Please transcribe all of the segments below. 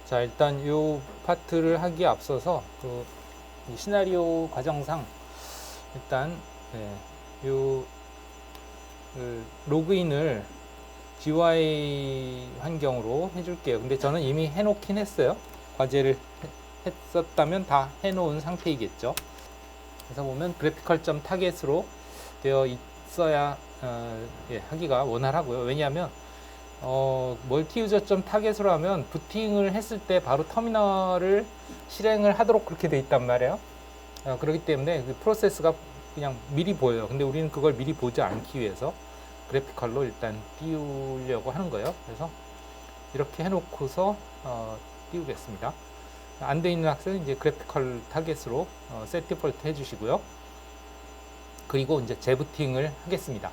자, 일단 이 파트를 하기에 앞서서 이 시나리오 과정상 일단 요 로그인을 GUI 환경으로 해줄게요. 근데 저는 이미 해놓긴 했어요. 과제를 했었다면 다 해놓은 상태이겠죠. 그래서 보면 graphical 타겟으로 되어 있어야 하기가 원활하고요. 왜냐하면 멀티 유저 타겟으로 하면 부팅을 했을 때 바로 터미널을 실행을 하도록 그렇게 돼 있단 말이에요. 그렇기 때문에 그 프로세스가 그냥 미리 보여요. 근데 우리는 그걸 미리 보지 않기 위해서 그래피컬로 일단 띄우려고 하는 거예요. 그래서 이렇게 해놓고서 띄우겠습니다. 안 돼 있는 학생은 이제 그래피컬 타겟으로 set 디폴트 해주시고요. 그리고 이제 재부팅을 하겠습니다.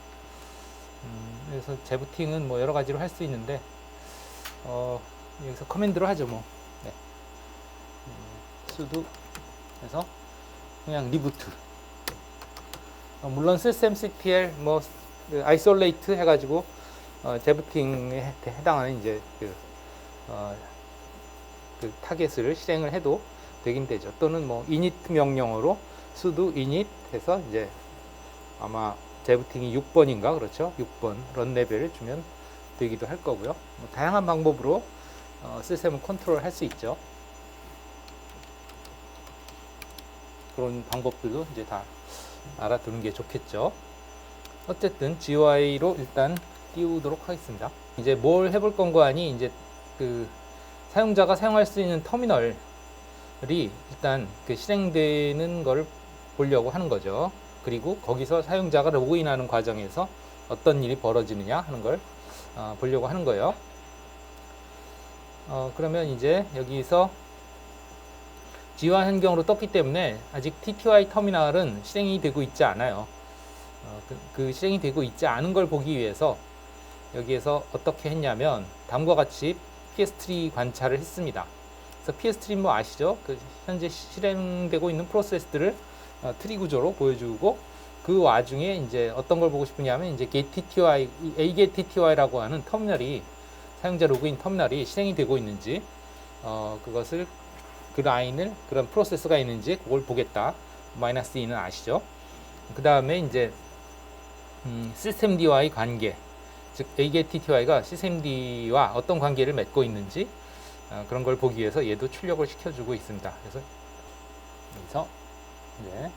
그래서 재부팅은 뭐 여러 가지로 할 수 있는데 여기서 커맨드로 하죠. 뭐 네. sudo 해서 그냥 리부트. 물론 systemctl 뭐 isolate 해가지고 재부팅에 해당하는 이제 그 타겟을 실행을 해도 되긴 되죠. 또는 뭐 init 명령어로 sudo init 해서 이제 아마 재부팅이 6번인가 그렇죠? 6번 런 레벨을 주면 되기도 할 거고요. 뭐 다양한 방법으로 시스템을 컨트롤 할 수 있죠. 그런 방법들도 이제 다 알아두는 게 좋겠죠. 어쨌든 GUI로 일단 띄우도록 하겠습니다. 이제 뭘 해볼 건가 하니 이제 그 사용자가 사용할 수 있는 터미널이 일단 그 실행되는 걸 보려고 하는 거죠. 그리고 거기서 사용자가 로그인하는 과정에서 어떤 일이 벌어지느냐 하는 걸 보려고 하는 거예요. 그러면 이제 여기서 GUI 환경으로 떴기 때문에 아직 TTY 터미널은 실행이 되고 있지 않아요. 그 실행이 되고 있지 않은 걸 보기 위해서 여기에서 어떻게 했냐면 다음과 같이 PS3 관찰을 했습니다. 그래서 PS3 뭐 아시죠? 그 현재 실행되고 있는 프로세스들을 트리 구조로 보여주고 그 와중에 이제 어떤 걸 보고 싶으냐면 이제 getTTY, agetTTY라고 하는 터미널이 사용자 로그인 터미널이 실행이 되고 있는지 그것을 그 라인을 그런 프로세스가 있는지 그걸 보겠다. -2는 아시죠? 그 다음에 이제 systemd와의 관계, 즉 agetTTY가 systemd와 어떤 관계를 맺고 있는지 그런 걸 보기 위해서 얘도 출력을 시켜주고 있습니다. 그래서 여기서 이제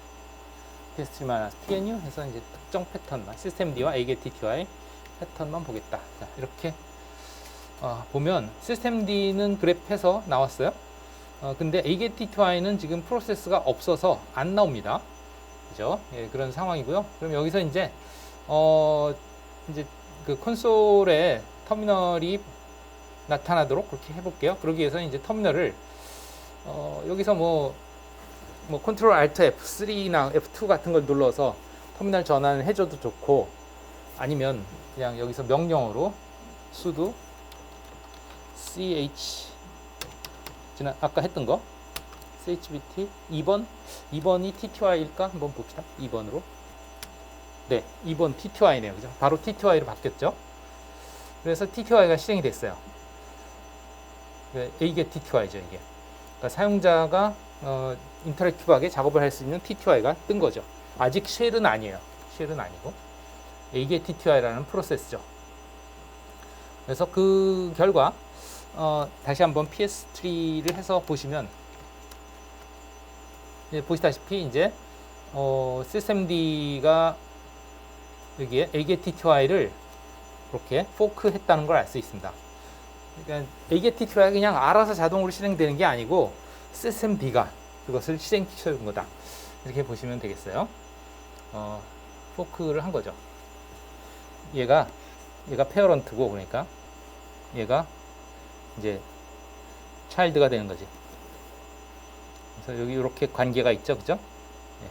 test-pnu 해서 이제 특정 패턴만 systemd와 agetTTY 패턴만 보겠다. 자, 이렇게 보면 systemd는 그래프에서 나왔어요. 근데 agetTTY는 지금 프로세스가 없어서 안 나옵니다. 그죠? 예, 그런 상황이고요. 그럼 여기서 이제 그 콘솔에 터미널이 나타나도록 그렇게 해볼게요. 그러기 위해서 이제 터미널을 여기서 뭐 컨트롤 알트 F3나 F2 같은 걸 눌러서 터미널 전환을 해줘도 좋고 아니면 그냥 여기서 명령어로 sudo ch 아까 했던 거 chbt 2번이 TTY일까 한번 봅시다. 2번으로 네 2번 TTY네요. 그죠? 바로 TTY로 바뀌었죠. 그래서 TTY가 실행이 됐어요. 이게 TTY죠. 이게 그러니까 사용자가 인터랙티브하게 작업을 할 수 있는 TTY가 뜬 거죠. 아직 쉘은 아니에요. 쉘은 아니고 이게 TTY라는 프로세스죠. 그래서 그 결과 다시 한번 PS3를 해서 보시면 보시다시피 이제 systemd가 여기에 agetTTY를 이렇게 포크했다는 걸 알 수 있습니다. 그러니까 agetTTY가 그냥 알아서 자동으로 실행되는 게 아니고 systemd가 그것을 실행시켜 준 거다. 이렇게 보시면 되겠어요. 포크를 한 거죠. 얘가 페어런트고 그러니까 얘가 이제 차일드가 되는 거지. 그래서 여기 이렇게 관계가 있죠, 그죠? 네.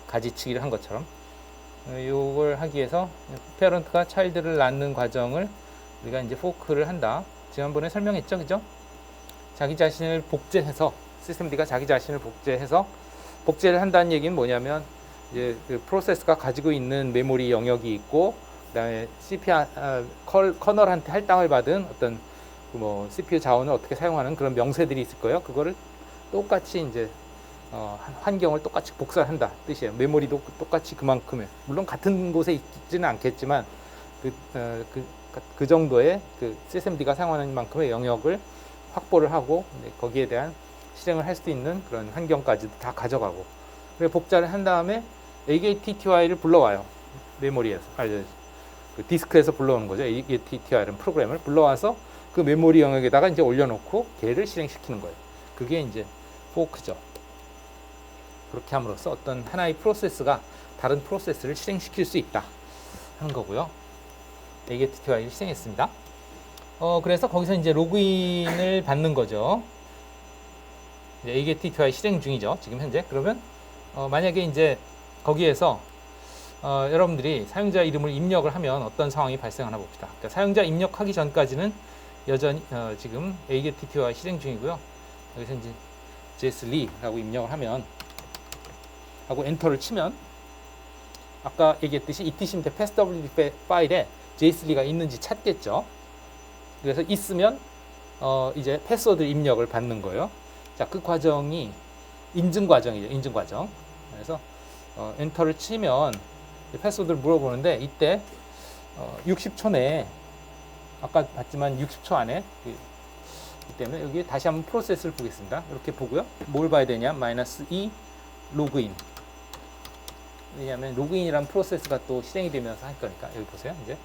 가지치기를 한 것처럼. 이걸 하기 위해서 페어런트가 차일드를 낳는 과정을 우리가 이제 포크를 한다. 지난번에 설명했죠, 그죠? 자기 자신을 복제해서 systemd가 자기 자신을 복제를 한다는 얘기는 뭐냐면 이제 그 프로세스가 가지고 있는 메모리 영역이 있고 그다음에 커널한테 할당을 받은 어떤 뭐 CPU 자원을 어떻게 사용하는 그런 명세들이 있을 거예요. 그거를 똑같이 이제 환경을 똑같이 복사한다 뜻이에요. 메모리도 똑같이 그만큼의, 물론 같은 곳에 있지는 않겠지만 그 정도의 그 SysMD가 사용하는 만큼의 영역을 확보를 하고 거기에 대한 실행을 할 수 있는 그런 환경까지도 다 가져가고, 그리고 복사를 한 다음에 AGTTY를 불러와요. 메모리에서 그 디스크에서 불러오는 거죠. AGTTY라는 프로그램을 불러와서 그 메모리 영역에다가 이제 올려놓고 걔를 실행시키는 거예요. 그게 이제 포크죠. 그렇게 함으로써 어떤 하나의 프로세스가 다른 프로세스를 실행시킬 수 있다 하는 거고요. AGTTY를 실행했습니다. 그래서 거기서 이제 로그인을 받는 거죠. AGTTY 실행 중이죠. 지금 현재. 그러면 만약에 이제 거기에서 여러분들이 사용자 이름을 입력을 하면 어떤 상황이 발생하나 봅시다. 그러니까 사용자 입력하기 전까지는 여전히 지금 AGTTY 실행 중이고요. 여기서 이제 jslee라고 입력을 하면 하고 엔터를 치면 아까 얘기했듯이 etc passwd 파일에 jslee가 있는지 찾겠죠. 그래서 있으면 이제 패스워드 입력을 받는 거예요. 자, 그 과정이 인증 과정이죠. 인증 과정. 그래서 엔터를 치면 패스워드를 물어보는데 이때 60초 내에 아까 봤지만 60초 안에 이 때문에 여기 다시 한번 프로세스를 보겠습니다. 이렇게 보고요. 뭘 봐야 되냐? -e 로그인. 왜냐하면 로그인이란 프로세스가 또 실행이 되면서 할 거니까. 여기 보세요. 이제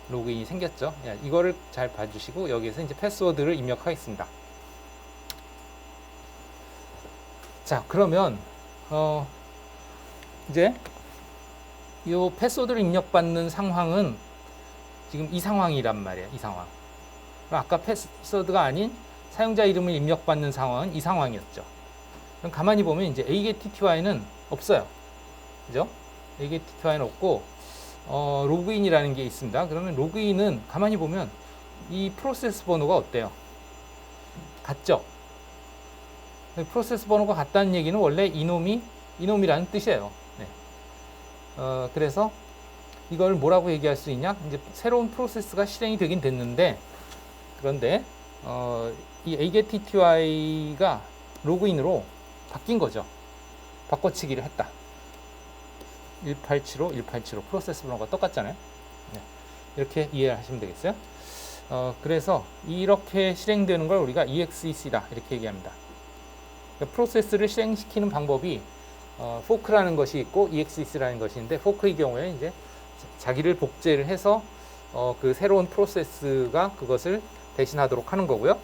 로그인이 생겼죠. 이거를 잘 봐주시고 여기에서 이제 패스워드를 입력하겠습니다. 자, 그러면 이제 이 패스워드를 입력받는 상황은 지금 이 상황이란 말이에요. 이 상황. 아까 패스워드가 아닌 사용자 이름을 입력받는 상황은 이 상황이었죠. 그럼 가만히 보면 이제 AGTTY는 없어요. 그죠? AGTTY는 없고 로그인이라는 게 있습니다. 그러면 로그인은 가만히 보면 이 프로세스 번호가 어때요? 같죠? 프로세스 번호가 같다는 얘기는 원래 이놈이라는 뜻이에요. 네. 그래서 이걸 뭐라고 얘기할 수 있냐? 이제 새로운 프로세스가 실행이 되긴 됐는데, 그런데 이 AGTTY가 로그인으로 바뀐 거죠. 바꿔치기를 했다. 187 프로세스 번호가 똑같잖아요. 네. 이렇게 이해하시면 되겠어요. 그래서 이렇게 실행되는 걸 우리가 EXEC다 이렇게 얘기합니다. 그러니까 프로세스를 실행시키는 방법이 포크라는 것이 있고 EXEC라는 것이 있는데, 포크의 경우에 이제 자기를 복제를 해서 그 새로운 프로세스가 그것을 대신하도록 하는 거고요.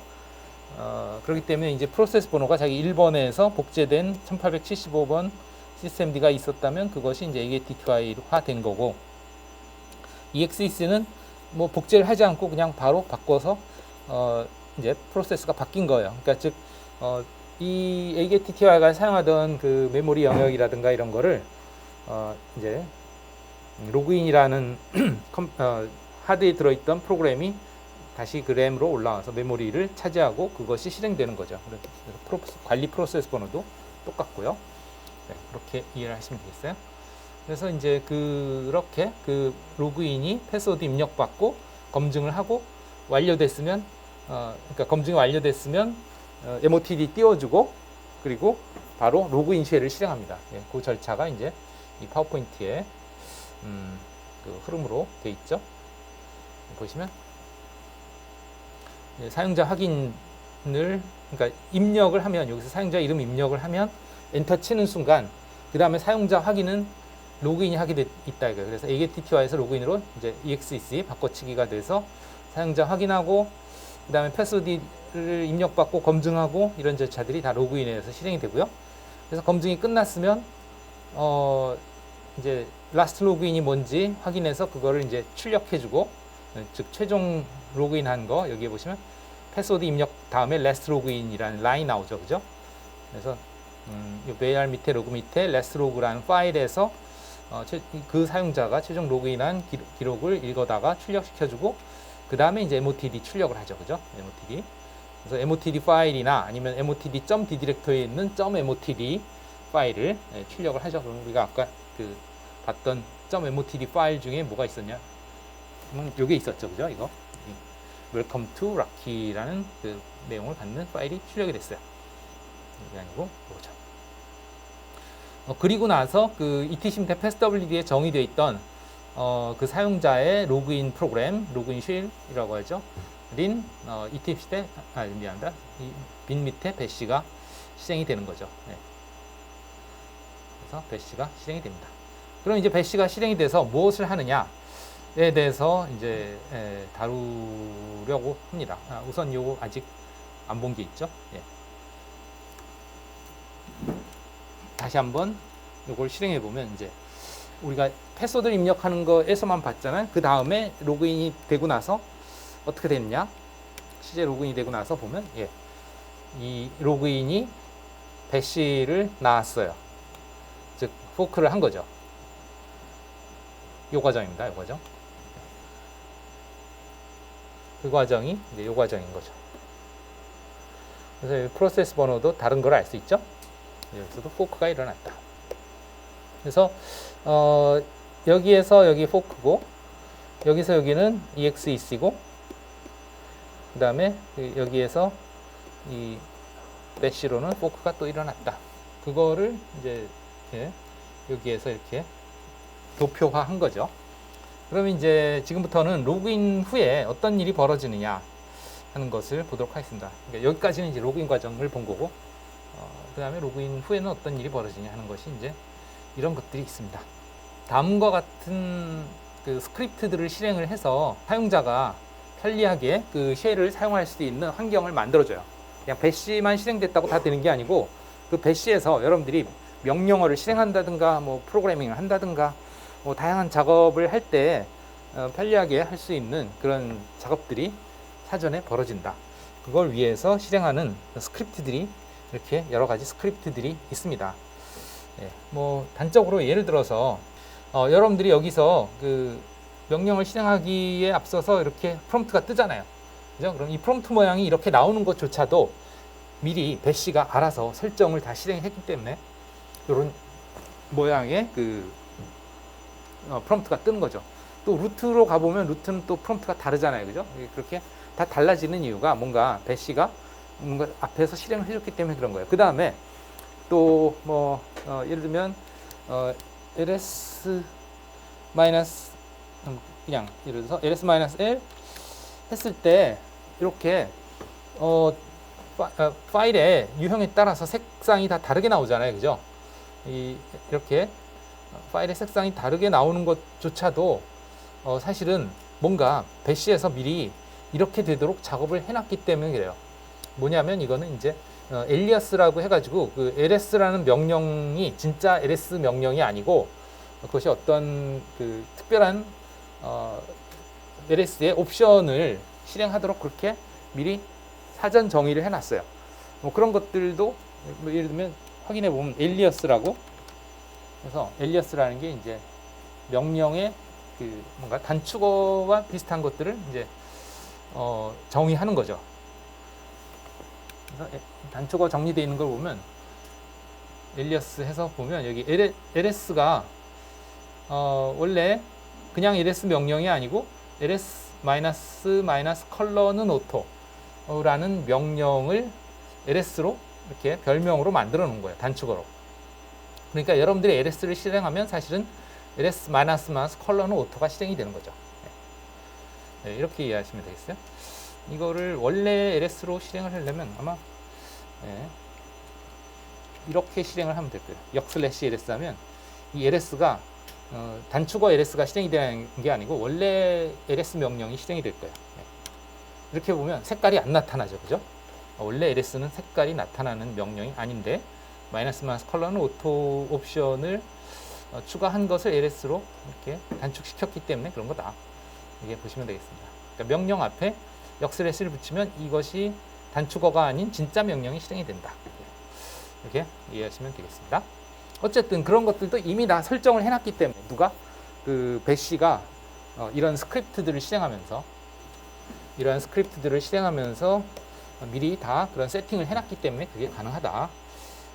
그렇기 때문에 이제 프로세스 번호가 자기 1번에서 복제된 1875번 SysMD가 있었다면 그것이 이제 AGTTY화 된 거고, EXEC는 뭐 복제를 하지 않고 그냥 바로 바꿔서 이제 프로세스가 바뀐 거예요. 그러니까 즉 이 AGTTY가 사용하던 그 메모리 영역이라든가 이런 거를 이제 로그인이라는 하드에 들어있던 프로그램이 다시 그 램으로 올라와서 메모리를 차지하고 그것이 실행되는 거죠. 그래서 관리 프로세스 번호도 똑같고요. 네, 그렇게 이해를 하시면 되겠어요. 그래서 이제 그렇게 그 로그인이 패스워드 입력받고 검증을 하고 완료됐으면, 그러니까 검증이 완료됐으면 MOTD 띄워주고 그리고 바로 로그인 쉘을 실행합니다. 예, 그 절차가 이제 이 파워포인트에 그 흐름으로 돼 있죠. 보시면 사용자 확인을, 그러니까 입력을 하면, 여기서 사용자 이름 입력을 하면 엔터 치는 순간 그 다음에 사용자 확인은 로그인이 하게 있다 이거예요. 그래서 AGTTY에서 로그인으로 이제 EXEC 바꿔치기가 돼서 사용자 확인하고 그 다음에 패스워드를 입력받고 검증하고 이런 절차들이 다 로그인에서 실행이 되고요. 그래서 검증이 끝났으면 이제 라스트 로그인이 뭔지 확인해서 그거를 이제 출력해주고, 즉 최종 로그인한 거 여기에 보시면 패스워드 입력 다음에 last 로그인이라는 라인이 나오죠, 그죠? 그래서 이 var 밑에 로그 밑에 last 로그라는 파일에서 그 사용자가 최종 로그인한 기록을 읽어다가 출력시켜주고 그 다음에 이제 MOTD 출력을 하죠, 그죠? MOTD. 그래서 MOTD 파일이나 아니면 MOTD.d 디렉터리에 있는 .motd 파일을 출력을 하죠. 그럼 우리가 아까 그 봤던 .motd 파일 중에 뭐가 있었냐? 요게 있었죠, 그죠? 이거 welcome to Rocky라는 그 내용을 갖는 파일이 출력이 됐어요. 이게 아니고 이거죠. 그리고 나서 그 etc PassWD에 정의되어 있던 그 사용자의 로그인 프로그램, 로그인 쉘이라고 하죠. 린 etc 때 미안합니다. 빈 밑에 배시가 실행이 되는 거죠. 네. 그래서 배시가 실행이 됩니다. 그럼 이제 배시가 실행이 돼서 무엇을 하느냐에 대해서 이제 다루려고 합니다. 우선 요거 아직 안 본 게 있죠. 예. 다시 한번 요걸 실행해 보면 이제 우리가 패스워드를 입력하는 거에서만 봤잖아요. 그 다음에 로그인이 되고 나서 어떻게 됐냐? 실제 로그인이 되고 나서 보면 이 로그인이 배시를 낳았어요. 즉 포크를 한 거죠. 요 과정입니다. 요 과정. 그 과정이 이제 요 과정인 거죠. 그래서 프로세스 번호도 다른 걸 알 수 있죠. 여기서도 포크가 일어났다. 그래서 여기에서 여기 포크고 여기서 여기는 exec고 그 다음에 여기에서 이 배시로는 포크가 또 일어났다. 그거를 이제 여기에서 이렇게 도표화한 거죠. 그럼 이제 지금부터는 로그인 후에 어떤 일이 벌어지느냐 하는 것을 보도록 하겠습니다. 그러니까 여기까지는 이제 로그인 과정을 본 거고, 그 다음에 로그인 후에는 어떤 일이 벌어지냐 하는 것이 이제 이런 것들이 있습니다. 다음과 같은 그 스크립트들을 실행을 해서 사용자가 편리하게 그 쉘을 사용할 수 있는 환경을 만들어줘요. 그냥 배시만 실행됐다고 다 되는 게 아니고 그 배시에서 여러분들이 명령어를 실행한다든가 뭐 프로그래밍을 한다든가 뭐 다양한 작업을 할 때 편리하게 할 수 있는 그런 작업들이 사전에 벌어진다. 그걸 위해서 실행하는 스크립트들이 이렇게 여러 가지 스크립트들이 있습니다. 뭐 단적으로 예를 들어서 여러분들이 여기서 그 명령을 실행하기에 앞서서 이렇게 프롬프트가 뜨잖아요. 그죠? 그럼 이 프롬프트 모양이 이렇게 나오는 것조차도 미리 배시가 알아서 설정을 다 실행했기 때문에 이런 모양의 그 프롬프트가 뜨는 거죠. 또 루트로 가보면 루트는 또 프롬프트가 다르잖아요. 그죠? 그렇게 다 달라지는 이유가 뭔가 배시가 뭔가 앞에서 실행을 해줬기 때문에 그런 거예요. 그 다음에 또 뭐 예를 들면 ls 마이너스 그냥 예를 들어서 ls-l 했을 때 이렇게 파일의 유형에 따라서 색상이 다 다르게 나오잖아요. 그죠? 이렇게 파일의 색상이 다르게 나오는 것조차도 사실은 뭔가 배시에서 미리 이렇게 되도록 작업을 해놨기 때문에 그래요. 뭐냐면 이거는 이제 alias라고 해가지고 그 ls라는 명령이 진짜 ls 명령이 아니고 그것이 어떤 그 특별한 ls의 옵션을 실행하도록 그렇게 미리 사전 정의를 해놨어요. 뭐 그런 것들도 뭐 예를 들면 확인해 보면 alias라고 그래서 alias라는 게 이제 명령의 그 뭔가 단축어와 비슷한 것들을 이제 정의하는 거죠. 그래서 단축어 정리되어 있는 걸 보면 alias 해서 보면 여기 ls가 원래 그냥 ls 명령이 아니고 ls --color는 auto라는 명령을 ls로 이렇게 별명으로 만들어 놓은 거예요. 단축어로. 그러니까 여러분들이 ls를 실행하면 사실은 ls -color는 auto가 실행이 되는 거죠. 네, 이렇게 이해하시면 되겠어요. 이거를 원래 ls로 실행을 하려면 아마 이렇게 실행을 하면 될 거예요. 역/ls 하면 이 ls가 단축어 ls가 실행이 되는 게 아니고 원래 ls 명령이 실행이 될 거예요. 이렇게 보면 색깔이 안 나타나죠. 그죠? 원래 ls는 색깔이 나타나는 명령이 아닌데 -color는 auto 옵션을 추가한 것을 ls로 이렇게 단축시켰기 때문에 그런 거다. 이게 보시면 되겠습니다. 그러니까 명령 앞에 역/를 붙이면 이것이 단축어가 아닌 진짜 명령이 실행이 된다. 이렇게 이해하시면 되겠습니다. 어쨌든 그런 것들도 이미 다 설정을 해놨기 때문에 누가 그 배시가 이런 스크립트들을 실행하면서 미리 다 그런 세팅을 해놨기 때문에 그게 가능하다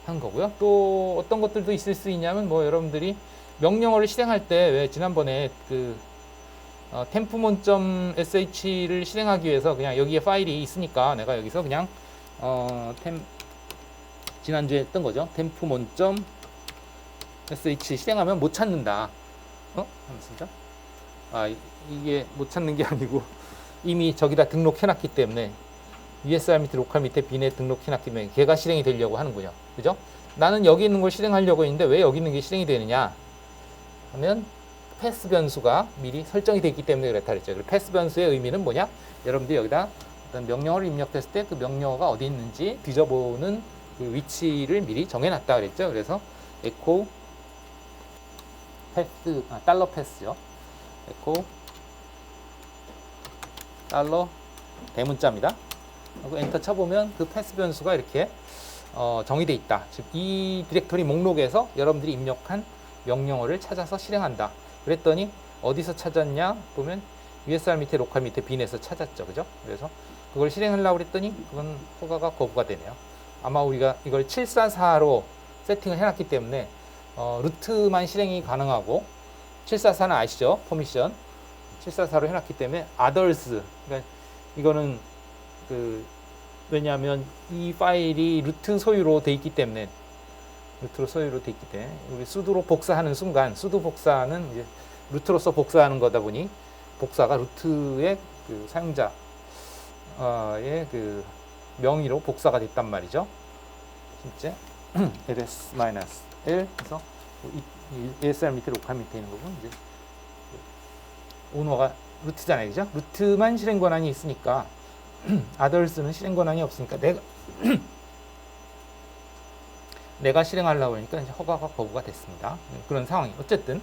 하는 거고요. 또 어떤 것들도 있을 수 있냐면 뭐 여러분들이 명령어를 실행할 때 왜 지난번에 그 tempmon.sh를 실행하기 위해서 그냥 여기에 파일이 있으니까 내가 여기서 그냥 지난주에 했던 거죠. tempmon.sh 실행하면 못 찾는다. 하면서 이게 못 찾는 게 아니고 이미 저기다 등록해놨기 때문에 USR 밑에 로컬 밑에 빈에 등록해놨기 때문에 걔가 실행이 되려고 하는군요. 그죠? 나는 여기 있는 걸 실행하려고 했는데 왜 여기 있는 게 실행이 되느냐 하면 패스 변수가 미리 설정이 되어 있기 때문에 그렇다 그랬죠. 패스 변수의 의미는 뭐냐? 여러분들이 여기다 어떤 명령어를 입력했을 때 그 명령어가 어디 있는지 뒤져보는 그 위치를 미리 정해놨다 그랬죠. 그래서 echo 패스, 달러 패스죠. echo 달러 대문자입니다. 그리고 엔터 쳐보면 그 패스 변수가 이렇게 정의되어 있다. 즉 이 디렉토리 목록에서 여러분들이 입력한 명령어를 찾아서 실행한다. 그랬더니 어디서 찾았냐 보면 USR 밑에 로컬 밑에 빈에서 찾았죠. 그죠? 그래서 그걸 실행하려고 그랬더니 그건 허가가 거부가 되네요. 아마 우리가 이걸 744로 세팅을 해놨기 때문에 루트만 실행이 가능하고 744는 아시죠? 퍼미션 744로 해놨기 때문에 others 그러니까 이거는 왜냐하면 이 파일이 루트 소유로 돼 있기 때문에 우리 sudo로 복사하는 순간 sudo 복사는 이제 루트로서 복사하는 거다 보니 복사가 루트의 그 사용자의 그 명의로 복사가 됐단 말이죠. 실제 ls-l 해서 ESR 밑에 로컬 밑에 있는 부분 이제 오너가 루트잖아요, 그죠? 루트만 실행 권한이 있으니까 others는 실행 권한이 없으니까 내가 실행하려고 하니까 이제 허가가 거부가 됐습니다. 그런 상황이 어쨌든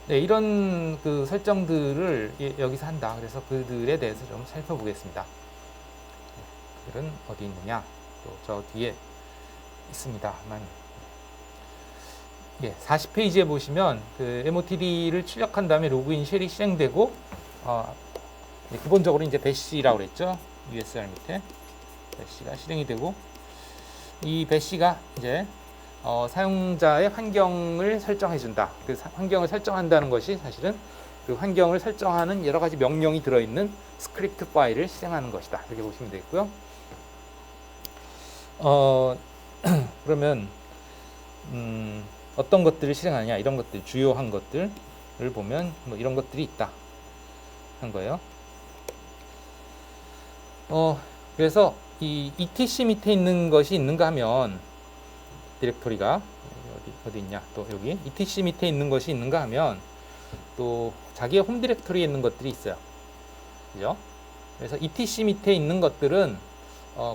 이런 그 설정들을 여기서 한다. 그래서 그들에 대해서 좀 살펴보겠습니다. 그들은 어디 있느냐? 또 저 뒤에 있습니다만 40페이지에 보시면 그 MOTD를 출력한 다음에 로그인 쉘이 실행되고 기본적으로 이제 배시라고 그랬죠. USR 밑에 배시가 실행이 되고 이 배시가 이제 사용자의 환경을 설정해 준다. 그 환경을 설정한다는 것이 사실은 그 환경을 설정하는 여러 가지 명령이 들어있는 스크립트 파일을 실행하는 것이다. 이렇게 보시면 되겠고요. 그러면 어떤 것들을 실행하느냐 이런 것들 주요한 것들을 보면 뭐 이런 것들이 있다 한 거예요. 그래서 이 etc 밑에 있는 것이 있는가 하면 디렉토리가 어디 있냐 또 여기 etc 밑에 있는 것이 있는가 하면 또 자기의 홈 디렉토리에 있는 것들이 있어요. 그죠? 그래서 etc 밑에 있는 것들은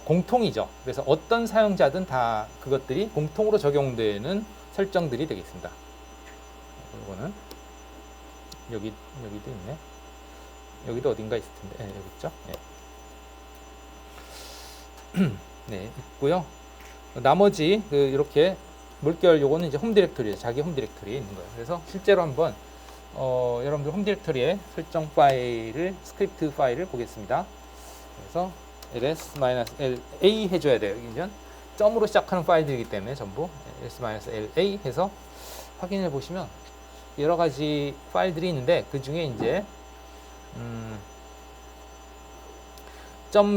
공통이죠. 그래서 어떤 사용자든 다 그것들이 공통으로 적용되는 설정들이 되겠습니다. 이거는 여기도 있네. 여기도 어딘가 있을 텐데 여기 있죠. 네, 있고요. 나머지 이렇게 물결 요거는 이제 홈 디렉토리에 자기 홈 디렉토리에 있는 거예요. 그래서 실제로 한번 여러분들 홈 디렉토리에 설정 파일을 스크립트 파일을 보겠습니다. 그래서 ls-la 해줘야 돼요. 여기는 점으로 시작하는 파일들이기 때문에 전부 ls-la 해서 확인해 보시면 여러 가지 파일들이 있는데 그 중에 이제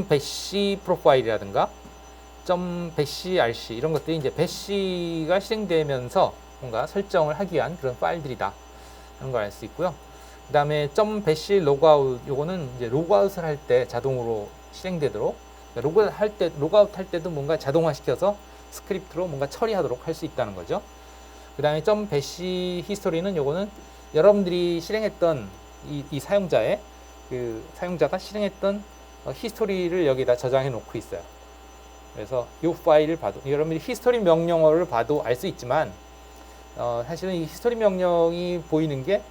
.bash 프로파일이라든가 .bash rc 이런 것들이 이제 bash가 실행되면서 뭔가 설정을 하기 위한 그런 파일들이다 하는 걸 알 수 있고요. 그 다음에 .bash logout 요거는 이제 로그아웃을 할 때 자동으로 실행되도록 로그아웃 할 때도 뭔가 자동화 시켜서 스크립트로 뭔가 처리하도록 할 수 있다는 거죠. 그 다음에 .bash 히스토리는 요거는 여러분들이 실행했던 이 사용자의 그 사용자가 실행했던 히스토리를 여기다 저장해 놓고 있어요. 그래서 이 파일을 봐도 여러분들이 히스토리 명령어를 봐도 알 수 있지만 사실은 이 히스토리 명령이 보이는 게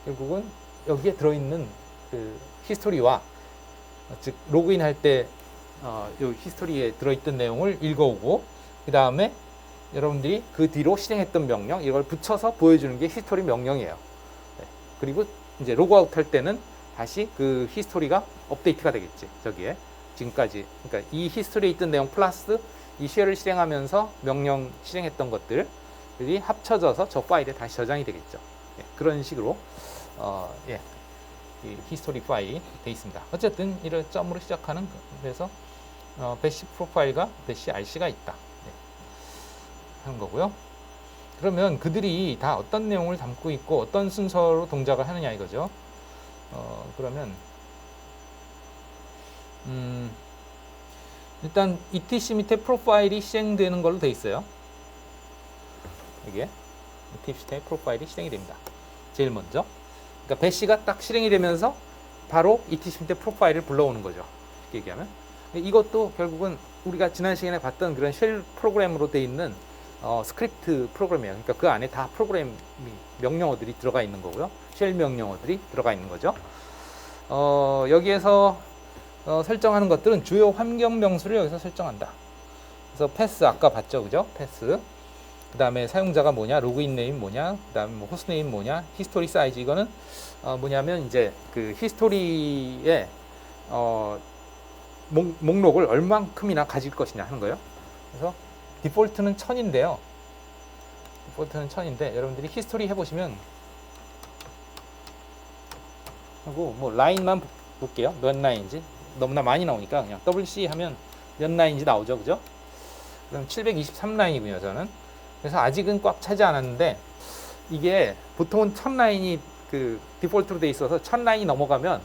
결국은 여기에 들어있는 그 히스토리와 즉 로그인 할 때 이 히스토리에 들어있던 내용을 읽어오고 그 다음에 여러분들이 그 뒤로 실행했던 명령 이걸 붙여서 보여주는 게 히스토리 명령이에요. 네. 그리고 이제 로그아웃 할 때는 다시 그 히스토리가 업데이트가 되겠지. 저기에 지금까지 그러니까 이 히스토리에 있던 내용 플러스 이 쉘을 실행하면서 명령 실행했던 것들이 합쳐져서 저 파일에 다시 저장이 되겠죠. 예, 그런 식으로 이 히스토리 파일이 돼 있습니다. 어쨌든 이런 점으로 시작하는 그래서 배시 프로파일과 배시 RC가 있다. 네. 하는 거고요. 그러면 그들이 다 어떤 내용을 담고 있고 어떤 순서로 동작을 하느냐 이거죠. 그러면 일단 etc 밑에 프로파일이 실행되는 걸로 돼 있어요. 이게 etc 밑에 프로파일이 실행이 됩니다. 제일 먼저. 그러니까 배시가 딱 실행이 되면서 바로 etc 밑에 프로파일을 불러오는 거죠. 쉽게 얘기하면. 이것도 결국은 우리가 지난 시간에 봤던 그런 쉘 프로그램으로 돼 있는 스크립트 프로그램이에요. 그러니까 그 안에 다 프로그램 명령어들이 들어가 있는 거고요. 쉘 명령어들이 들어가 있는 거죠. 여기에서 설정하는 것들은 주요 환경 명수를 여기서 설정한다. 그래서 패스 아까 봤죠, 그죠? 패스. 그 다음에 사용자가 뭐냐, 로그인 네임 뭐냐, 그 다음에 뭐 호스트 네임 뭐냐, 히스토리 사이즈 이거는 뭐냐면 이제 그 히스토리의 목록을 얼만큼이나 가질 것이냐 하는 거예요. 그래서 디폴트는 1000인데요. 디폴트는 1000인데 여러분들이 히스토리 해보시면 하고 뭐 라인만 볼게요. 몇 라인인지 너무나 많이 나오니까 그냥 WC 하면 몇 라인인지 나오죠, 그죠? 그럼 723라인이군요, 저는. 그래서 아직은 꽉 차지 않았는데 이게 보통은 1000라인이 그 디폴트로 돼 있어서 1000라인이 넘어가면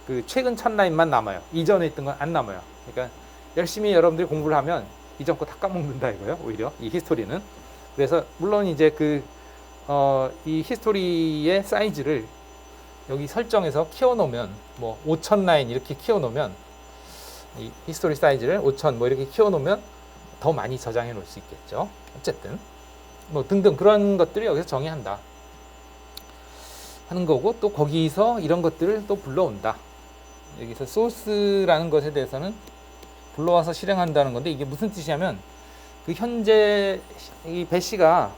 그 최근 1000라인만 남아요. 이전에 있던 건 안 남아요. 그러니까 열심히 여러분들이 공부를 하면 이전 거 다 까먹는다 이거예요. 오히려 이 히스토리는. 그래서 물론 이제 이 히스토리의 사이즈를 여기 설정해서 키워놓으면 뭐 5000라인 이렇게 키워놓으면 이 히스토리 사이즈를 5000 뭐 이렇게 키워놓으면 더 많이 저장해 놓을 수 있겠죠. 어쨌든 뭐 등등 그런 것들을 여기서 정의한다 하는 거고, 또 거기서 이런 것들을 또 불러온다. 여기서 소스라는 것에 대해서는 불러와서 실행한다는 건데 이게 무슨 뜻이냐면 그 현재 이 배시가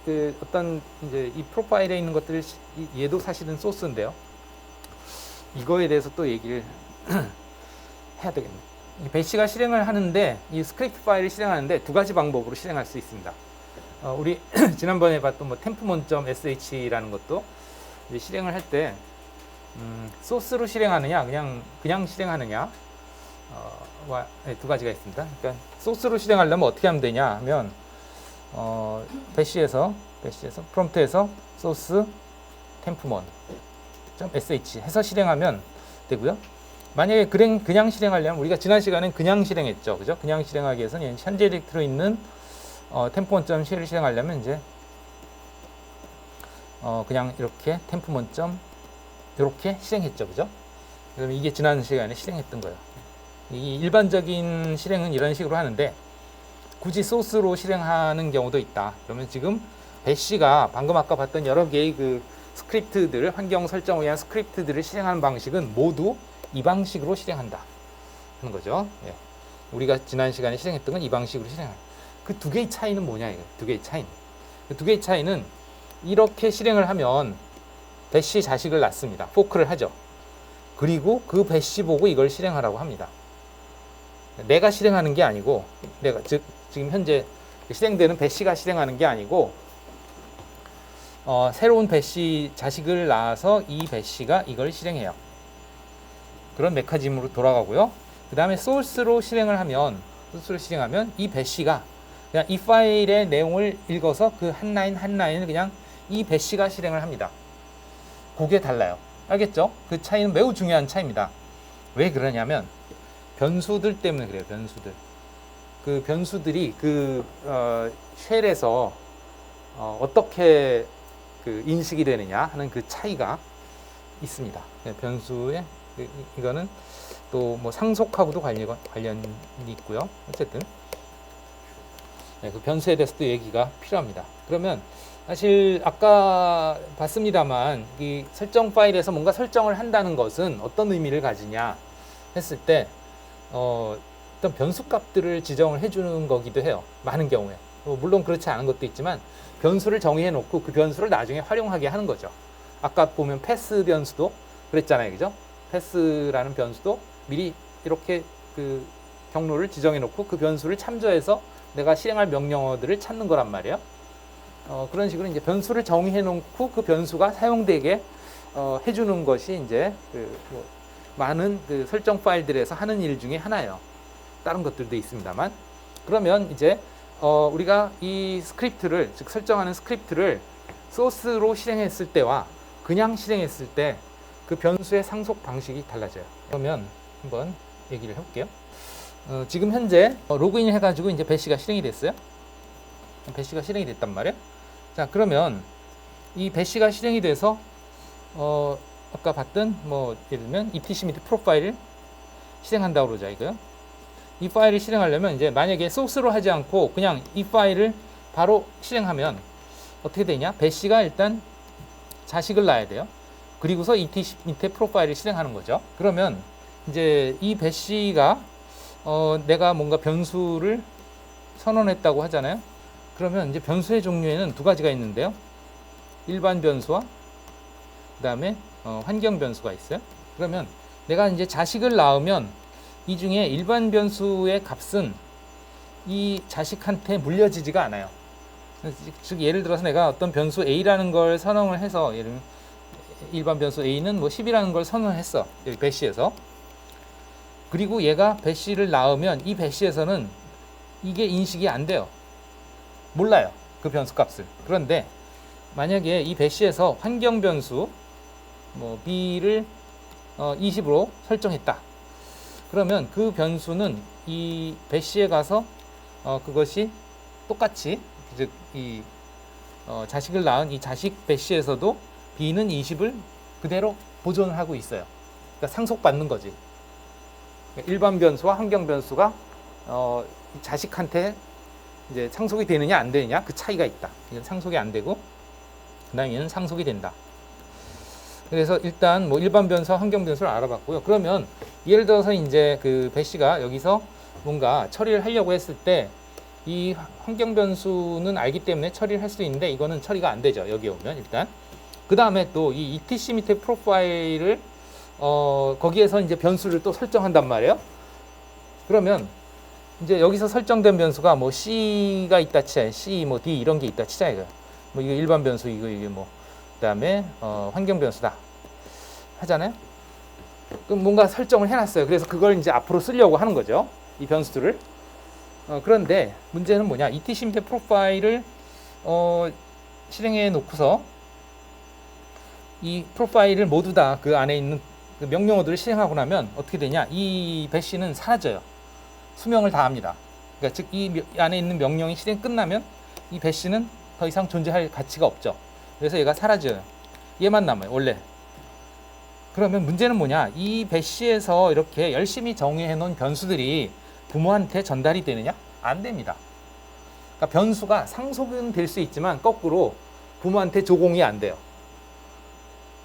그 어떤 이제 이 프로파일에 있는 것들을 얘도 사실은 소스인데요. 이거에 대해서 또 얘기를 해야 되겠네. 이 배시가 실행을 하는데 이 스크립트 파일을 실행하는데 두 가지 방법으로 실행할 수 있습니다. 우리 지난번에 봤던 뭐 tempmon.sh라는 것도 이제 실행을 할 때 소스로 실행하느냐 그냥 실행하느냐 두 가지가 있습니다. 그러니까 소스로 실행하려면 어떻게 하면 되냐 하면 배시에서 프롬프트에서 소스 tempmon.sh 해서 실행하면 되고요. 만약에 그냥 실행하려면 우리가 지난 시간엔 그냥 실행했죠, 그죠? 그냥 실행하기 위해서는 현재 디렉터리에 있는 tempmon.sh를 실행하려면 이제 그냥 이렇게 tempmon. 이렇게 실행했죠, 그죠? 그럼 이게 지난 시간에 실행했던 거예요. 이 일반적인 실행은 이런 식으로 하는데 굳이 소스로 실행하는 경우도 있다. 그러면 지금 배시가 방금 아까 봤던 여러 개의 그 스크립트들, 환경 설정을 위한 스크립트들을 실행하는 방식은 모두 이 방식으로 실행한다 하는 거죠. 예. 우리가 지난 시간에 실행했던 건 이 방식으로 실행한다. 그 두 개의 차이는 뭐냐 이거. 두 개의 차이는. 그 두 개의 차이는 이렇게 실행을 하면 배시 자식을 낳습니다. 포크를 하죠. 그리고 그 배시 보고 이걸 실행하라고 합니다. 내가 실행하는 게 아니고 지금 현재 실행되는 배시가 실행하는 게 아니고 새로운 배시 자식을 낳아서 이 배시가 이걸 실행해요. 그런 메커니즘으로 돌아가고요. 그 다음에 소스로 실행하면 이 배시가 그냥 이 파일의 내용을 읽어서 그 한 라인을 그냥 이 배시가 실행을 합니다. 그게 달라요. 알겠죠? 그 차이는 매우 중요한 차이입니다. 왜 그러냐면 변수들 때문에 그래요. 변수들. 그 변수들이 쉘에서 어떻게 그 인식이 되느냐 하는 그 차이가 있습니다. 변수의 이거는 또 뭐 상속하고도 관련이 있고요. 어쨌든 그 변수에 대해서도 얘기가 필요합니다. 그러면 사실 아까 봤습니다만 이 설정 파일에서 뭔가 설정을 한다는 것은 어떤 의미를 가지냐 했을 때 어떤 변수 값들을 지정을 해주는 거기도 해요. 많은 경우에. 물론 그렇지 않은 것도 있지만 변수를 정의해 놓고 그 변수를 나중에 활용하게 하는 거죠. 아까 보면 패스 변수도 그랬잖아요. 그죠? 패스라는 변수도 미리 이렇게 그 경로를 지정해 놓고 그 변수를 참조해서 내가 실행할 명령어들을 찾는 거란 말이에요. 그런 식으로 이제 변수를 정의해 놓고 그 변수가 사용되게 해주는 것이 이제 뭐 많은 그 설정 파일들에서 하는 일 중에 하나예요. 다른 것들도 있습니다만. 그러면 이제 우리가 이 스크립트를, 즉 설정하는 스크립트를 소스로 실행했을 때와 그냥 실행했을 때 그 변수의 상속 방식이 달라져요. 그러면 한번 얘기를 해볼게요. 지금 현재 로그인 해가지고 이제 배시가 실행이 됐어요. 배시가 실행이 됐단 말이에요. 자, 그러면 이 배시가 실행이 돼서 아까 봤던 뭐 예를 들면 etc 밑에 프로파일을 실행한다고 그러자 이거요. 이 파일을 실행하려면 이제 만약에 소스로 하지 않고 그냥 이 파일을 바로 실행하면 어떻게 되냐? 배시가 일단 자식을 낳아야 돼요. 그리고서 etc 밑에 프로파일을 실행하는 거죠. 그러면 이제 이 배시가 내가 뭔가 변수를 선언했다고 하잖아요. 그러면 이제 변수의 종류에는 두 가지가 있는데요. 일반 변수와 그 다음에 환경 변수가 있어요. 그러면 내가 이제 자식을 낳으면 이 중에 일반 변수의 값은 이 자식한테 물려지지가 않아요. 즉 예를 들어서 내가 어떤 변수 A라는 걸 선언을 해서 예를 들면 일반 변수 A는 뭐 10이라는 걸 선언을 했어. 여기 배시에서. 그리고 얘가 배시를 낳으면 이 배시에서는 이게 인식이 안 돼요. 몰라요. 그 변수 값을. 그런데 만약에 이 배시에서 환경 변수 뭐 B를 20으로 설정했다. 그러면 그 변수는 이 배시에 가서 그것이 똑같이 즉 이 자식을 낳은 이 자식 배시에서도 B는 20을 그대로 보존을 하고 있어요. 그러니까 상속받는 거지. 그러니까 일반 변수와 환경 변수가 자식한테 이제 상속이 되느냐 안 되느냐 그 차이가 있다. 이건 상속이 안 되고 그다음에 얘는 상속이 된다. 그래서 일단 뭐 일반 변수와 환경 변수를 알아봤고요. 그러면 예를 들어서 이제 그 배시가 여기서 뭔가 처리를 하려고 했을 때 이 환경 변수는 알기 때문에 처리를 할 수 있는데 이거는 처리가 안 되죠. 여기 오면 일단 그 다음에 또 이 etc 밑에 프로파일을 거기에서 이제 변수를 또 설정한단 말이에요. 그러면 이제 여기서 설정된 변수가 뭐 C가 있다 치자, C 뭐 D 이런 게 있다 치자 이거. 뭐 이거 일반 변수 이게 뭐 그다음에 환경 변수다 하잖아요. 그럼 뭔가 설정을 해놨어요. 그래서 그걸 이제 앞으로 쓰려고 하는 거죠. 이 변수들을. 그런데 문제는 뭐냐? etc 밑에 프로파일을 실행해 놓고서 이 프로파일을 모두 다 그 안에 있는 그 명령어들을 실행하고 나면 어떻게 되냐? 이 배시는 사라져요. 수명을 다합니다. 그러니까 즉 이 안에 있는 명령이 실행 끝나면 이 배시는 더 이상 존재할 가치가 없죠. 그래서 얘가 사라져요. 얘만 남아요. 원래. 그러면 문제는 뭐냐? 이 배시에서 이렇게 열심히 정의해 놓은 변수들이 부모한테 전달이 되느냐? 안 됩니다. 그러니까 변수가 상속은 될 수 있지만 거꾸로 부모한테 조공이 안 돼요.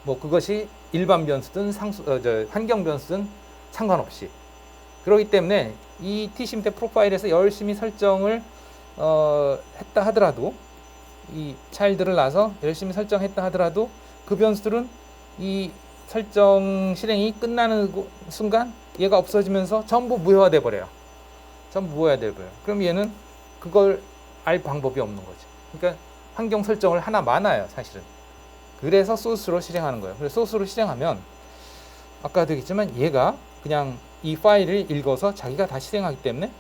뭐 그것이 일반 변수든 환경 변수든 상관없이. 그렇기 때문에 이 etc 밑에 프로파일에서 열심히 설정을 했다 하더라도 이 차일드를 놔서 열심히 설정했다 하더라도 그 변수들은 이 설정 실행이 끝나는 순간 얘가 없어지면서 전부 무효화돼 버려요. 전부 무효화돼 버려요. 그럼 얘는 그걸 알 방법이 없는 거지. 그러니까 환경 설정을 하나 많아요, 사실은. 그래서 소스로 실행하는 거예요. 그래서 소스로 실행하면 아까도 얘기했지만 얘가 그냥 이 파일을 읽어서 자기가 다 실행하기 때문에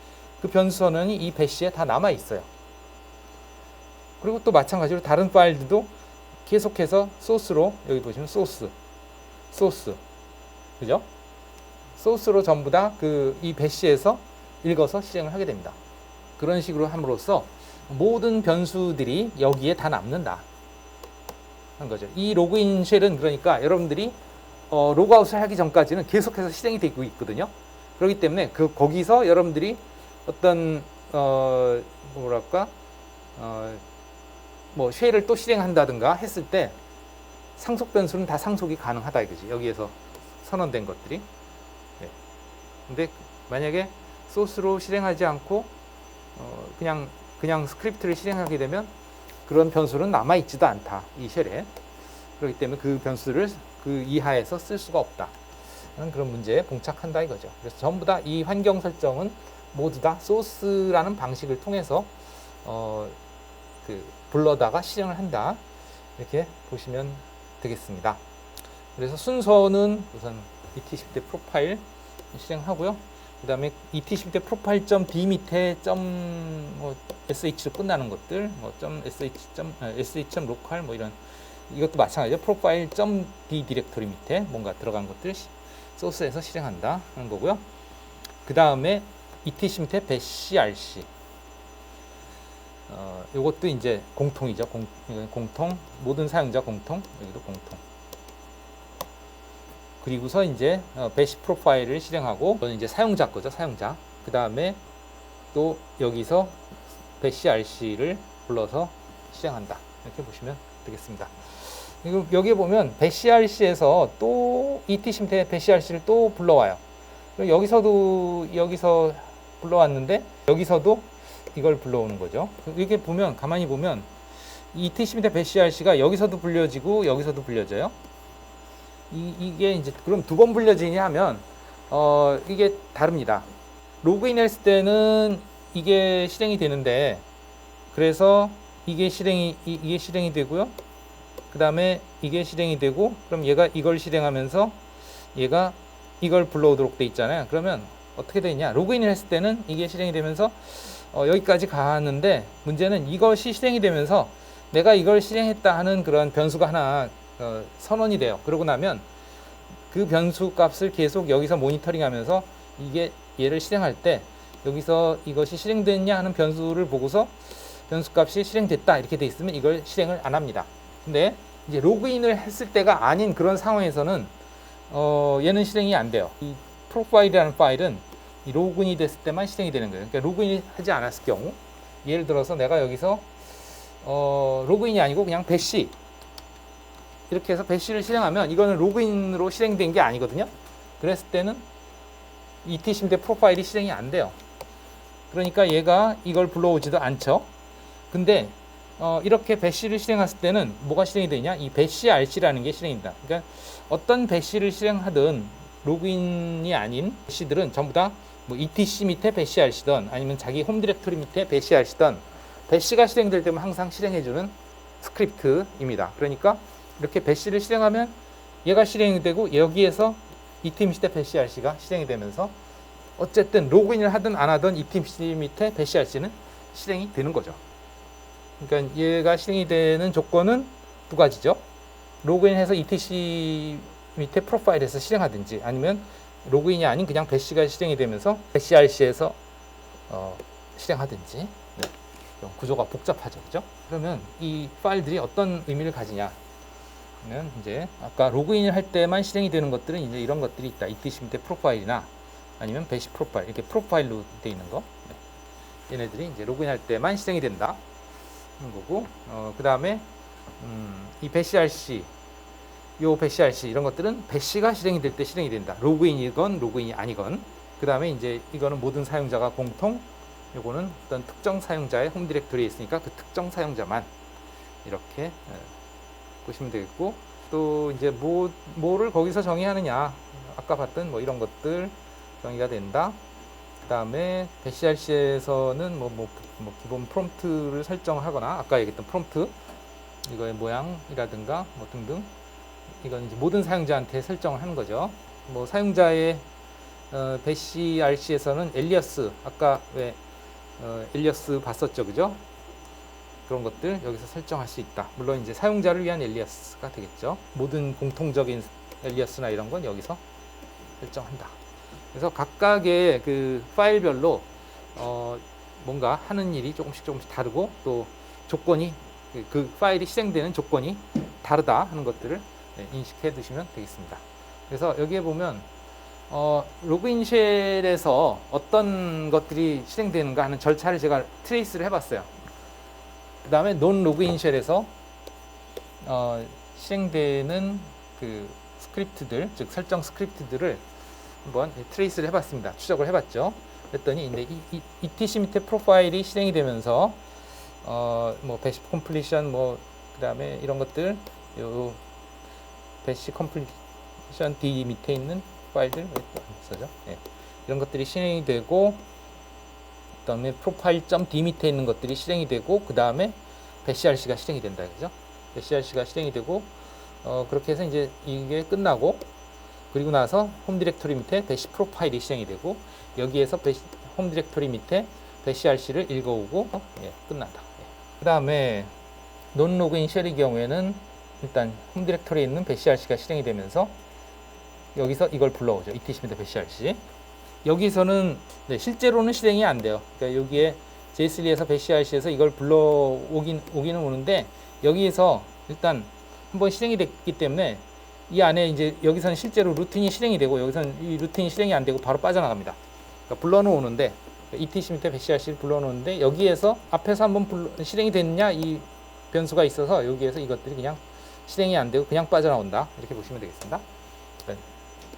그 변수 선언이 이 배시에 다 남아 있어요. 그리고 또 마찬가지로 다른 파일들도 계속해서 소스로 여기 보시면 소스 그죠? 소스로 전부 다 그 이 배시에서 읽어서 실행을 하게 됩니다. 그런 식으로 함으로써 모든 변수들이 여기에 다 남는다 하는 거죠. 이 로그인 쉘은 그러니까 여러분들이 로그아웃을 하기 전까지는 계속해서 실행이 되고 있거든요. 그렇기 때문에 거기서 여러분들이 어떤 뭐랄까 뭐 쉘을 또 실행한다든가 했을 때 상속 변수는 다 상속이 가능하다 이거지. 여기에서 선언된 것들이. 네. 근데 만약에 소스로 실행하지 않고 그냥 스크립트를 실행하게 되면 그런 변수는 남아 있지도 않다. 이 쉘에. 그렇기 때문에 그 변수를 그 이하에서 쓸 수가 없다. 하는 그런 문제에 봉착한다 이거죠. 그래서 전부 다 이 환경 설정은 모두 다 소스라는 방식을 통해서 불러다가 실행을 한다. 이렇게 보시면 되겠습니다. 그래서 순서는 우선 ET10대 프로파일 실행하고요. 그 다음에 ET10대 프로파일.d 밑에 .sh로 끝나는 것들, sh.local 이런, 이것도 마찬가지죠. 프로파일.d 디렉토리 밑에 뭔가 들어간 것들 소스에서 실행한다 하는 거고요. 그 다음에 ET10 밑에 bashrc, 이것도 이제 공통이죠. 공통, 모든 사용자 공통, 여기도 공통. 그리고서 이제 배시 프로파일을 실행하고, 이거는 이제 사용자 거죠, 사용자. 그 다음에 또 여기서 배시 RC를 불러서 실행한다. 이렇게 보시면 되겠습니다. 그리고 여기에 보면 배시 RC에서 또 ET10대 배시 RC를 또 불러와요. 여기서 불러왔는데 여기서도 이걸 불러오는 거죠. 이렇게 보면, 가만히 보면 ET10대 배시 RC가 여기서도 불려지고 여기서도 불려져요. 이게 이제 그럼 두 번 불려지냐 하면 이게 다릅니다. 로그인 했을 때는 이게 실행이 되는데, 그래서 이게 실행이 되고요. 그 다음에 이게 실행이 되고, 그럼 얘가 이걸 실행하면서 얘가 이걸 불러오도록 돼 있잖아요. 그러면 어떻게 되냐? 로그인을 했을 때는 이게 실행이 되면서 여기까지 가는데, 문제는 이것이 실행이 되면서 내가 이걸 실행했다 하는 그런 변수가 하나 선언이 돼요. 그러고 나면 그 변수 값을 계속 여기서 모니터링 하면서 이게 얘를 실행할 때 여기서 이것이 실행됐냐 하는 변수를 보고서 변수 값이 실행됐다 이렇게 돼 있으면 이걸 실행을 안 합니다. 근데 이제 로그인을 했을 때가 아닌 그런 상황에서는 얘는 실행이 안 돼요. 이 프로파일이라는 파일은 이 로그인이 됐을 때만 실행이 되는 거예요. 그러니까 로그인이 하지 않았을 경우, 예를 들어서 내가 여기서 로그인이 아니고 그냥 배시 이렇게 해서 배시를 실행하면 이거는 로그인으로 실행된 게 아니거든요. 그랬을 때는 ET10대 프로파일이 실행이 안 돼요. 그러니까 얘가 이걸 불러오지도 않죠. 근데 이렇게 배시를 실행했을 때는 뭐가 실행이 되냐? 이 배시 RC라는 게 실행이 된다. 그러니까 어떤 배시를 실행하든 로그인이 아닌 배시들은 전부 다 뭐 ETC 밑에 배시 RC든 아니면 자기 홈 디렉토리 밑에 배시 RC든 배시가 실행될 때면 항상 실행해주는 스크립트입니다. 그러니까 이렇게 배시를 실행하면 얘가 실행이 되고, 여기에서 ET10 배시 RC가 실행이 되면서 어쨌든 로그인을 하든 안 하든 ET10 밑에 배시 RC는 실행이 되는 거죠. 그러니까 얘가 실행이 되는 조건은 두 가지죠. 로그인해서 ETC 밑에 프로파일에서 실행하든지, 아니면 로그인이 아닌 그냥 배시가 실행이 되면서 배시 RC에서 실행하든지. 네. 구조가 복잡하죠, 그죠? 그러면 이 파일들이 어떤 의미를 가지냐? 그러면 이제 아까 로그인을 할 때만 실행이 되는 것들은 이제 이런 것들이 있다. ET10 밑에 프로파일이나 아니면 배시 프로파일, 이렇게 프로파일로 돼 있는 거. 네. 얘네들이 이제 로그인할 때만 실행이 된다 하는 거고, 그 다음에 이 배시 RC, 요 배시 RC 이런 것들은 배시가 실행이 될 때 실행이 된다. 로그인이건 로그인이 아니건. 그 다음에 이제 이거는 모든 사용자가 공통, 요거는 어떤 특정 사용자의 홈 디렉토리에 있으니까 그 특정 사용자만 이렇게 보시면 되겠고, 또 이제 뭐를 거기서 정의하느냐, 아까 봤던 뭐 이런 것들 정의가 된다. 그 다음에 배시 RC에서는 뭐 기본 프롬프트를 설정하거나, 아까 얘기했던 프롬프트 이거의 모양이라든가 뭐 등등, 이건 이제 모든 사용자한테 설정을 하는 거죠. 뭐 사용자의 배시 RC에서는 엘리어스, 아까 왜 엘리어스 봤었죠, 그죠? 그런 것들 여기서 설정할 수 있다. 물론 이제 사용자를 위한 엘리어스가 되겠죠. 모든 공통적인 엘리어스나 이런 건 여기서 설정한다. 그래서 각각의 그 파일별로 뭔가 하는 일이 조금씩 다르고, 또 조건이, 그 파일이 실행되는 조건이 다르다 하는 것들을 인식해 두시면 되겠습니다. 그래서 여기에 보면 로그인 쉘에서 어떤 것들이 실행되는가 하는 절차를 제가 트레이스를 해봤어요. 그 다음에 논 로그인 쉘에서 실행되는 그 스크립트들, 즉 설정 스크립트들을 한번 트레이스를 해봤습니다. 추적을 해봤죠. 그랬더니 이제 ETC 밑에 프로파일이 실행이 되면서 뭐 배시 컴플리션, 뭐 그 다음에 이런 것들, 요 배시 컴플리션 D 밑에 있는 파일들 있어죠. 예. 이런 것들이 실행이 되고, 그다음에 프로파일.d 밑에 있는 것들이 실행이 되고, 그 다음에 배시 RC가 실행이 된다, 그죠? 배시 RC가 실행이 되고, 그렇게 해서 이제 이게 끝나고, 그리고 나서 홈 디렉토리 밑에 배시 프로파일이 실행이 되고, 여기에서 홈 디렉토리 밑에 배시 RC를 읽어오고, 끝난다. 그 다음에 논 로그인 쉘의 경우에는 일단 홈 디렉토리에 있는 배시 RC가 실행이 되면서 여기서 이걸 불러오죠. etc 배시 RC. 여기서는 실제로는 실행이 안 돼요. 그러니까 여기에 J3에서 배시 RC에서 이걸 오기는 오는데, 여기에서 일단 한번 실행이 됐기 때문에 이 안에 이제 여기서는 실제로 루틴이 실행이 되고, 여기서는 이 루틴이 실행이 안 되고 바로 빠져나갑니다. 그러니까 불러놓는데, etc 밑에 배시 RC를 불러놓는데, 여기에서 앞에서 한번 실행이 됐냐 이 변수가 있어서 여기에서 이것들이 그냥 실행이 안 되고 그냥 빠져나온다, 이렇게 보시면 되겠습니다. 그러니까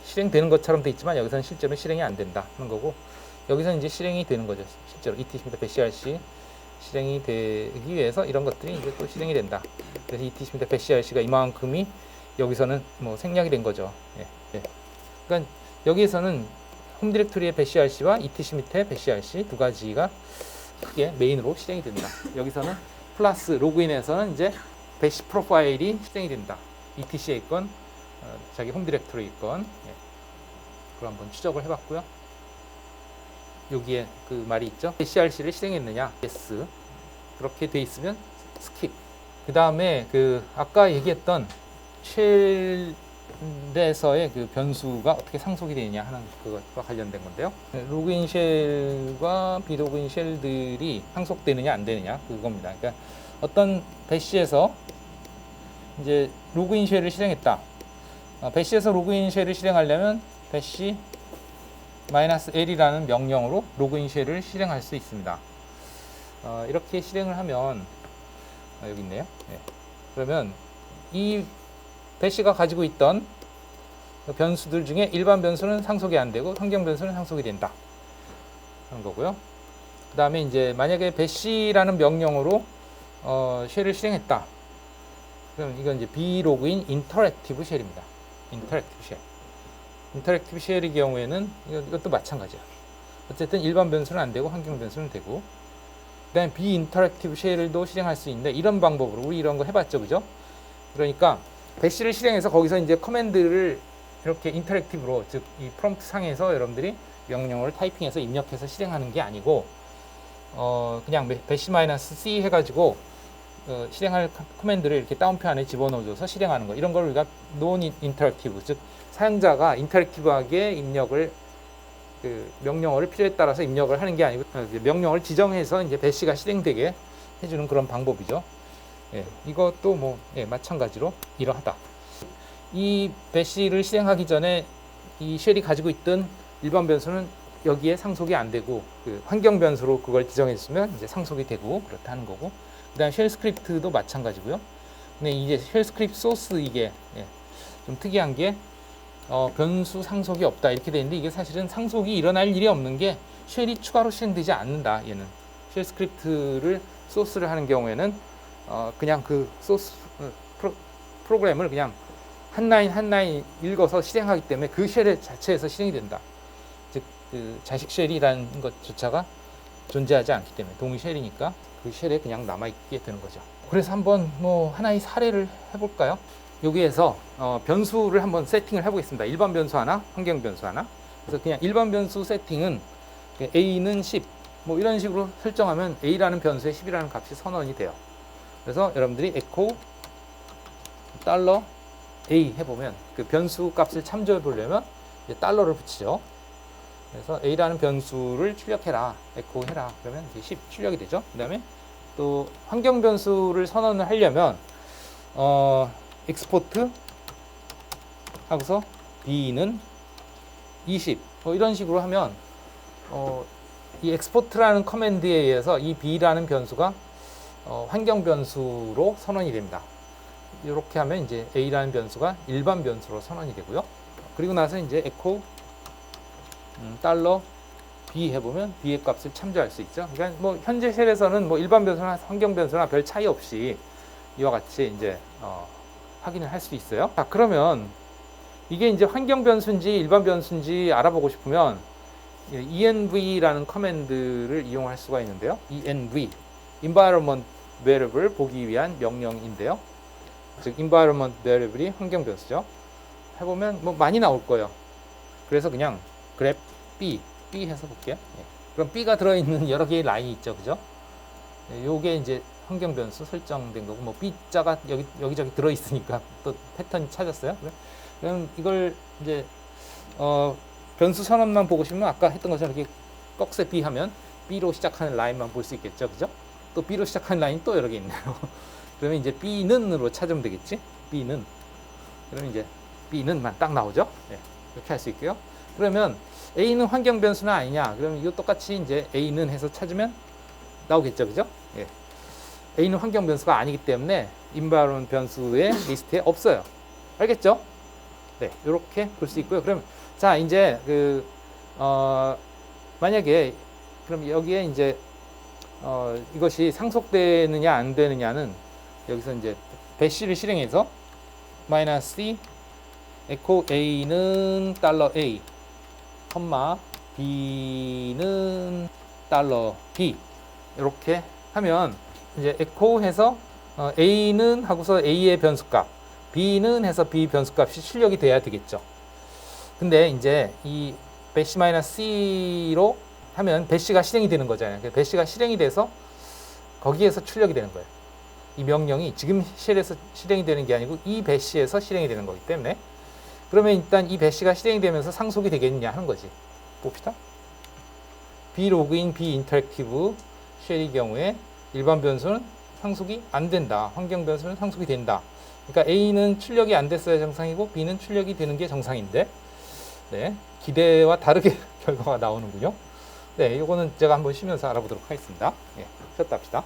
실행되는 것처럼 돼 있지만 여기서는 실제로 실행이 안 된다 하는 거고, 여기서는 이제 실행이 되는 거죠. 실제로 etc 배시 RC 실행이 되기 위해서 이런 것들이 이제 또 실행이 된다. 그래서 etc 배시 RC가 이만큼이 여기서는 뭐 생략이 된 거죠. 그러니까 여기에서는 홈 디렉토리의 배시 RC와 etc 밑에 배시 RC 두 가지가 크게 메인으로 실행이 된다. 여기서는 플러스 로그인에서는 이제 배시 프로파일이 실행이 된다. etc에 있건 자기 홈 디렉토리에 있건. 그걸 한번 추적을 해봤고요. 여기에 그 말이 있죠. 배시 RC를 실행했느냐? yes. 그렇게 돼 있으면 skip. 그 다음에 그 아까 얘기했던 쉘에서의 그 변수가 어떻게 상속이 되느냐 하는 그것과 관련된 건데요. 로그인 쉘과 비로그인 쉘들이 상속되느냐 안 되느냐 그겁니다. 그러니까 어떤 배시에서 이제 로그인 쉘을 실행했다. 배시에서 로그인 쉘을 실행하려면 배시 -l이라는 명령으로 로그인 쉘을 실행할 수 있습니다. 이렇게 실행을 하면 여기 있네요. 그러면 이 배시가 가지고 있던 변수들 중에 일반 변수는 상속이 안 되고 환경 변수는 상속이 된다 하는 거고요. 그 다음에 이제 만약에 배시라는 명령으로 쉘을 실행했다. 그럼 이건 이제 비로그인 인터랙티브 쉘입니다. 인터랙티브 쉘. 인터랙티브 쉘의 경우에는 이것도 마찬가지야. 어쨌든 일반 변수는 안 되고 환경 변수는 되고, 그 다음에 비인터랙티브 쉘도 실행할 수 있는데, 이런 방법으로 우리 이런 거 해봤죠, 그죠? 그러니까 배시를 실행해서 거기서 이제 커맨드를 이렇게 인터랙티브로, 즉 이 프롬프트 상에서 여러분들이 명령어를 타이핑해서 입력해서 실행하는 게 아니고, 그냥 배시 -c 해가지고 실행할 커맨드를 이렇게 다운표 안에 집어넣어줘서 실행하는 거, 이런 걸 우리가 논 인터랙티브, 즉 사용자가 인터랙티브하게 입력을 명령어를 필요에 따라서 입력을 하는 게 아니고 명령어를 지정해서 이제 배시가 실행되게 해주는 그런 방법이죠. 이것도 마찬가지로 이러하다. 이 배시를 실행하기 전에 이 쉘이 가지고 있던 일반 변수는 여기에 상속이 안 되고, 그 환경 변수로 그걸 지정했으면 이제 상속이 되고 그렇다는 거고, 그다음 쉘 스크립트도 마찬가지고요. 근데 이제 쉘 스크립트 소스 이게 좀 특이한 게 변수 상속이 없다 이렇게 되는데, 이게 사실은 상속이 일어날 일이 없는 게 쉘이 추가로 실행되지 않는다. 얘는 쉘 스크립트를 소스를 하는 경우에는 그냥 그 소스 프로그램을 그냥 한 라인 읽어서 실행하기 때문에 그 쉘 자체에서 실행이 된다. 즉 그 자식 쉘이라는 것조차가 존재하지 않기 때문에 동의 쉘이니까 그 쉘에 그냥 남아있게 되는 거죠. 그래서 한번 하나의 사례를 해볼까요? 여기에서 변수를 한번 세팅을 해보겠습니다. 일반 변수 하나, 환경 변수 하나. 그래서 그냥 일반 변수 세팅은 a는 10 이런 식으로 설정하면 a라는 변수에 10이라는 값이 선언이 돼요. 그래서 여러분들이 echo $a 해보면 그 변수 값을 참조해 보려면 달러를 붙이죠. 그래서 a라는 변수를 출력해라, echo 해라. 그러면 이제 10 출력이 되죠. 그 다음에 또 환경 변수를 선언을 하려면 export 하고서 b는 20 이런 식으로 하면 이 export라는 커맨드에 의해서 이 b라는 변수가 환경 변수로 선언이 됩니다. 이렇게 하면 이제 a라는 변수가 일반 변수로 선언이 되고요. 그리고 나서 이제 echo $b 해보면 b의 값을 참조할 수 있죠. 그러니까 현재 쉘에서는 일반 변수나 환경 변수나 별 차이 없이 이와 같이 이제 확인을 할 수 있어요. 자, 그러면 이게 이제 환경 변수인지 일반 변수인지 알아보고 싶으면 env라는 커맨드를 이용할 수가 있는데요. env environment variable 보기 위한 명령인데요. 즉 environment variable이 환경 변수죠. 해보면 뭐 많이 나올 거예요. 그래서 그냥 grep B 해서 볼게요. 예. 그럼 B가 들어있는 여러 개의 라인이 있죠, 그죠? 예, 요게 이제 환경 변수 설정된 거고, 뭐 B자가 여기저기 들어있으니까 또 패턴 찾았어요. 그럼 이걸 이제 변수 선언만 보고 싶으면 아까 했던 것처럼 이렇게 꺽쇠 B 하면 B로 시작하는 라인만 볼 수 있겠죠, 그죠? 또 B로 시작하는 라인이 또 여러 개 있네요. 그러면 이제 B는으로 찾으면 되겠지? B는. 그러면 이제 B는만 딱 나오죠? 네, 이렇게 할 수 있고요. 그러면 A는 환경 변수는 아니냐? 그러면 이거 똑같이 이제 A는 해서 찾으면 나오겠죠, 그죠? 예. A는 환경 변수가 아니기 때문에 environment 변수의 리스트에 없어요. 알겠죠? 네, 이렇게 볼 수 있고요. 그럼 자 이제 만약에 그럼 여기에 이제 이것이 상속되느냐 안 되느냐는 여기서 이제 배시를 실행해서 -c 에코 a는 $a, b는 $b 이렇게 하면 이제 에코해서 a는 하고서 a의 변수값, b는 해서 b 변수값이 출력이 돼야 되겠죠. 근데 이제 이 배시 -c로 하면 배시가 실행이 되는 거잖아요. 배시가 실행이 돼서 거기에서 출력이 되는 거예요. 이 명령이 지금 쉘에서 실행이 되는 게 아니고 이 배시에서 실행이 되는 거기 때문에, 그러면 일단 이 배시가 실행이 되면서 상속이 되겠느냐 하는 거지. 봅시다. 비로그인, 비인터랙티브 쉘의 경우에 일반 변수는 상속이 안 된다. 환경 변수는 상속이 된다. 그러니까 A는 출력이 안 됐어야 정상이고 B는 출력이 되는 게 정상인데, 네, 기대와 다르게 결과가 나오는군요. 네, 이거는 제가 한번 쉬면서 알아보도록 하겠습니다. 예, 쉬었다 합시다.